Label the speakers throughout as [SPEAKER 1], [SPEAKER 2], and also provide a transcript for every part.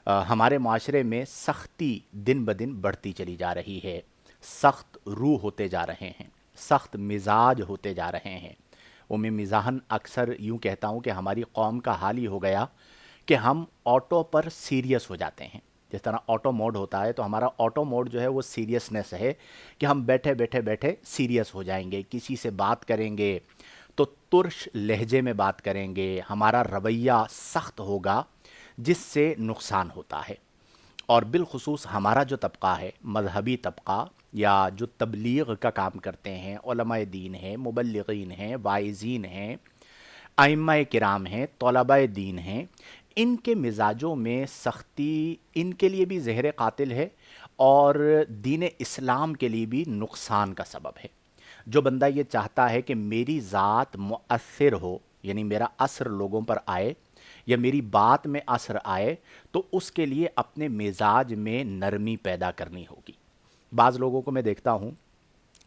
[SPEAKER 1] ہمارے معاشرے میں سختی دن بدن بڑھتی چلی جا رہی ہے، سخت روح ہوتے جا رہے ہیں، سخت مزاج ہوتے جا رہے ہیں۔ وہ میں مزاحاً اکثر یوں کہتا ہوں کہ ہماری قوم کا حال یہ ہو گیا کہ ہم آٹو پر سیریس ہو جاتے ہیں۔ جس طرح آٹو موڈ ہوتا ہے تو ہمارا آٹو موڈ جو ہے وہ سیریسنس ہے کہ ہم بیٹھے بیٹھے بیٹھے سیریس ہو جائیں گے، کسی سے بات کریں گے تو ترش لہجے میں بات کریں گے، ہمارا رویہ سخت ہوگا جس سے نقصان ہوتا ہے۔ اور بالخصوص ہمارا جو طبقہ ہے، مذہبی طبقہ یا جو تبلیغ کا کام کرتے ہیں، علماء دین ہیں، مبلغین ہیں، واعظین ہیں، ائمہ کرام ہیں، طلباء دین ہیں، ان کے مزاجوں میں سختی ان کے لیے بھی زہر قاتل ہے اور دین اسلام کے لیے بھی نقصان کا سبب ہے۔ جو بندہ یہ چاہتا ہے کہ میری ذات مؤثر ہو، یعنی میرا اثر لوگوں پر آئے یا میری بات میں اثر آئے، تو اس کے لیے اپنے مزاج میں نرمی پیدا کرنی ہوگی۔ بعض لوگوں کو میں دیکھتا ہوں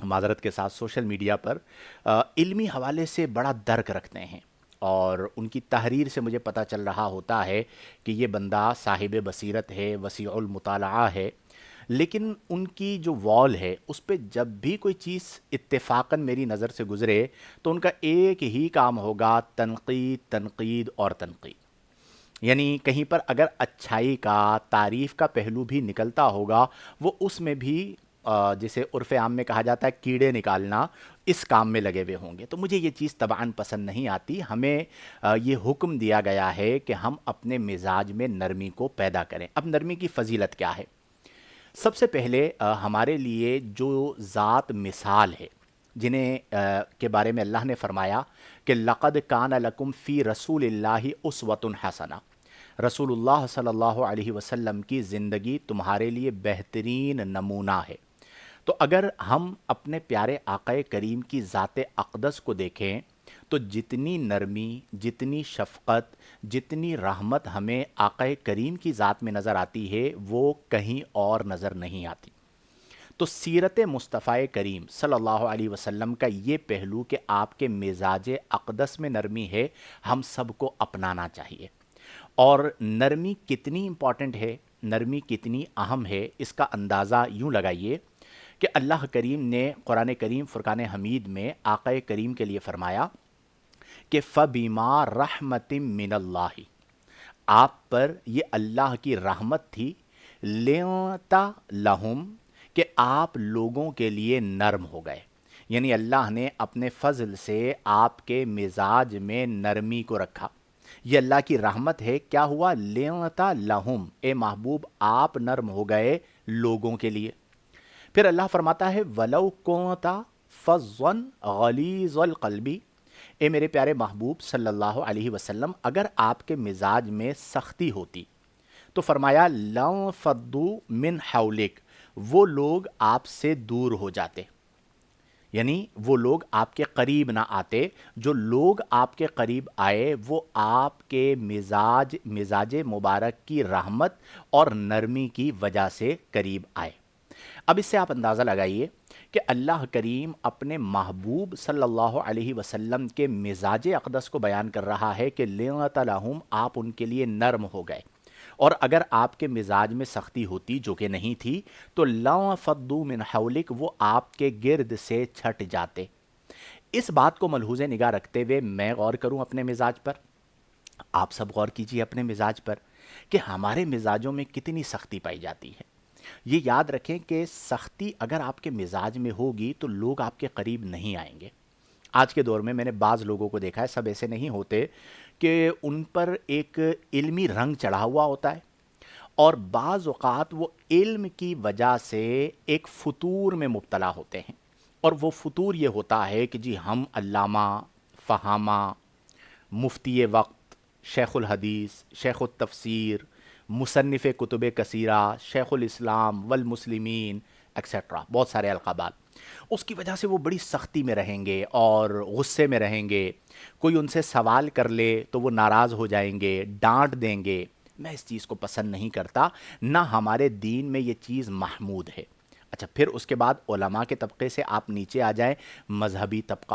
[SPEAKER 1] معذرت کے ساتھ سوشل میڈیا پر علمی حوالے سے بڑا درک رکھتے ہیں، اور ان کی تحریر سے مجھے پتہ چل رہا ہوتا ہے کہ یہ بندہ صاحب بصیرت ہے، وسیع المطالعہ ہے، لیکن ان کی جو وال ہے اس پہ جب بھی کوئی چیز اتفاقاً میری نظر سے گزرے تو ان کا ایک ہی کام ہوگا: تنقید، تنقید اور تنقید۔ یعنی کہیں پر اگر اچھائی کا، تعریف کا پہلو بھی نکلتا ہوگا، وہ اس میں بھی جسے عرف عام میں کہا جاتا ہے کیڑے نکالنا، اس کام میں لگے ہوئے ہوں گے۔ تو مجھے یہ چیز طبعاً پسند نہیں آتی۔ ہمیں یہ حکم دیا گیا ہے کہ ہم اپنے مزاج میں نرمی کو پیدا کریں۔ اب نرمی کی فضیلت کیا ہے؟ سب سے پہلے ہمارے لیے جو ذات مثال ہے، جنہیں کے بارے میں اللہ نے فرمایا کہ لَقَدْ كَانَ لَكُمْ فِي رَسُولِ اللَّهِ أُسْوَةٌ حَسَنَةٌ، رسول اللہ صلی اللہ علیہ وسلم کی زندگی تمہارے لیے بہترین نمونہ ہے۔ تو اگر ہم اپنے پیارے آقا کریم کی ذات اقدس کو دیکھیں تو جتنی نرمی، جتنی شفقت، جتنی رحمت ہمیں آقا کریم کی ذات میں نظر آتی ہے وہ کہیں اور نظر نہیں آتی۔ تو سیرت مصطفیٰ کریم صلی اللہ علیہ وسلم کا یہ پہلو کہ آپ کے مزاج اقدس میں نرمی ہے، ہم سب کو اپنانا چاہیے۔ اور نرمی کتنی امپورٹنٹ ہے، نرمی کتنی اہم ہے، اس کا اندازہ یوں لگائیے کہ اللہ کریم نے قرآن کریم فرقان حمید میں آقا کریم کے لیے فرمایا کہ فَبِمَا رَحْمَةٍ مِّنَ اللَّهِ، آپ پر یہ اللہ کی رحمت تھی، لِنْتَ لَهُمْ، کہ آپ لوگوں کے لیے نرم ہو گئے۔ یعنی اللہ نے اپنے فضل سے آپ کے مزاج میں نرمی کو رکھا۔ یہ اللہ کی رحمت ہے۔ کیا ہوا؟ لِنْتَ لَهُمْ، اے محبوب آپ نرم ہو گئے لوگوں کے لیے۔ پھر اللہ فرماتا ہے وَلَوْ كُنْتَ فَظًّا غَلِيظَ الْقَلْبِ، اے میرے پیارے محبوب صلی اللہ علیہ وسلم اگر آپ کے مزاج میں سختی ہوتی تو فرمایا لَانفَضُّوا مِنْ حَوْلِكَ، وہ لوگ آپ سے دور ہو جاتے، یعنی وہ لوگ آپ کے قریب نہ آتے۔ جو لوگ آپ کے قریب آئے وہ آپ کے مزاج مبارک کی رحمت اور نرمی کی وجہ سے قریب آئے۔ اب اس سے آپ اندازہ لگائیے کہ اللہ کریم اپنے محبوب صلی اللہ علیہ وسلم کے مزاج اقدس کو بیان کر رہا ہے کہ لِنْتَ لَهُمْ، آپ ان کے لیے نرم ہو گئے، اور اگر آپ کے مزاج میں سختی ہوتی جو کہ نہیں تھی تو لَانفَضُّوا مِنْ حَوْلِكَ، وہ آپ کے گرد سے چھٹ جاتے۔ اس بات کو ملحوظ نگاہ رکھتے ہوئے میں غور کروں اپنے مزاج پر، آپ سب غور کیجئے اپنے مزاج پر کہ ہمارے مزاجوں میں کتنی سختی پائی جاتی ہے۔ یہ یاد رکھیں کہ سختی اگر آپ کے مزاج میں ہوگی تو لوگ آپ کے قریب نہیں آئیں گے۔ آج کے دور میں میں نے بعض لوگوں کو دیکھا ہے، سب ایسے نہیں ہوتے، کہ ان پر ایک علمی رنگ چڑھا ہوا ہوتا ہے، اور بعض اوقات وہ علم کی وجہ سے ایک فتور میں مبتلا ہوتے ہیں، اور وہ فتور یہ ہوتا ہے کہ جی ہم علامہ، فہامہ، مفتی وقت، شیخ الحدیث، شیخ التفسیر، مصنف کتب کثیرہ، شیخ الاسلام والمسلمین ایکسیٹرا، بہت سارے القابات، اس کی وجہ سے وہ بڑی سختی میں رہیں گے اور غصے میں رہیں گے۔ کوئی ان سے سوال کر لے تو وہ ناراض ہو جائیں گے، ڈانٹ دیں گے۔ میں اس چیز کو پسند نہیں کرتا، نہ ہمارے دین میں یہ چیز محمود ہے۔ اچھا، پھر اس کے بعد علماء کے طبقے سے آپ نیچے آ جائیں، مذہبی طبقہ،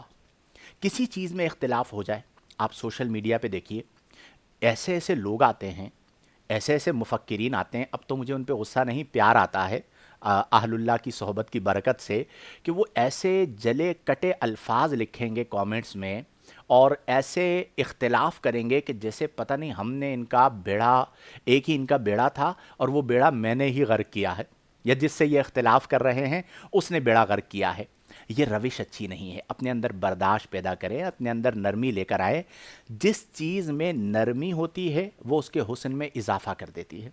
[SPEAKER 1] کسی چیز میں اختلاف ہو جائے، آپ سوشل میڈیا پہ دیکھیے، ایسے ایسے لوگ آتے ہیں ایسے ایسے مفکرین آتے ہیں، اب تو مجھے ان پہ غصہ نہیں، پیار آتا ہے اہل اللہ کی صحبت کی برکت سے، کہ وہ ایسے جلے کٹے الفاظ لکھیں گے کامنٹس میں، اور ایسے اختلاف کریں گے کہ جیسے پتہ نہیں ہم نے ان کا بیڑا، ایک ہی ان کا بیڑا تھا اور وہ بیڑا میں نے ہی غرق کیا ہے، یا جس سے یہ اختلاف کر رہے ہیں اس نے بیڑا غرق کیا ہے۔ یہ روش اچھی نہیں ہے، اپنے اندر برداشت پیدا کریں، اپنے اندر نرمی لے کر آئیں۔ جس چیز میں نرمی ہوتی ہے وہ اس کے حسن میں اضافہ کر دیتی ہے،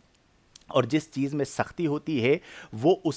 [SPEAKER 1] اور جس چیز میں سختی ہوتی ہے وہ اس